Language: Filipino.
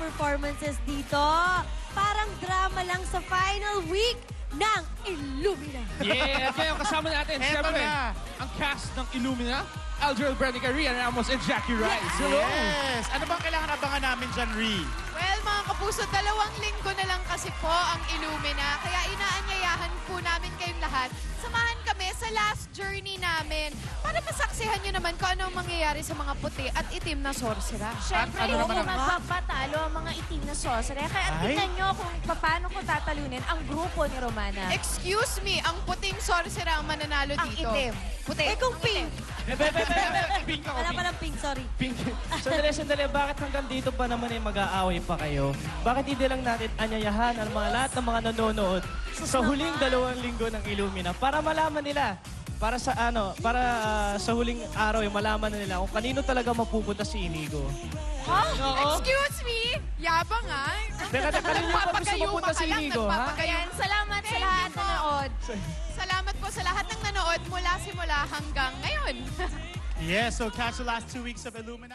performances dito. Parang drama lang sa final week ng Illumina. Yeah, at ngayon kasama natin, Eto syempre, na. ang cast ng Illumina, Aldrel Brenica, Rian Ramos, and Jackie Rice. Hello! Yes! Ano bang kailangan abangan namin dyan, Ree? Well, mga kapuso, 2 linggo na lang kasi po ang Illumina. Kaya inaanyayahan po namin kayong lahat. Samahan kami sa last journey namin para masaksihan nyo naman kung ano ang mangyayari sa mga puti at itim na sorcerer. Siyempre, ano naman hindi ang- magpapatalo ang mga itim na sorcerer. Kaya Ay. tingnan nyo kung paano ko tatalunin ang grupo ni Romana. Excuse me, ang puting sorcerer ang mananalo Ang dito. itim. Puti. Eh kung pink. Pink ako, Wala pink. pa ng pink, sorry. Pink. Sandali, bakit hanggang dito pa naman ay mag-aaway pa kayo? Bakit hindi lang natin anyayahan ang mga lahat ng mga nanonood sa huling 2 linggo ng Illumina para malaman nila, para sa huling araw ay malaman na nila kung kanino talaga mapupunta si Inigo. Excuse me? Yabang nga. Teka, kanino pa gusto mapunta si Inigo, ha? Ayan, salamat sa lahat na nanood. Salamat po sa lahat ng nanood mula simula hanggang ngayon. Yes, so catch the last 2 weeks of Illumina.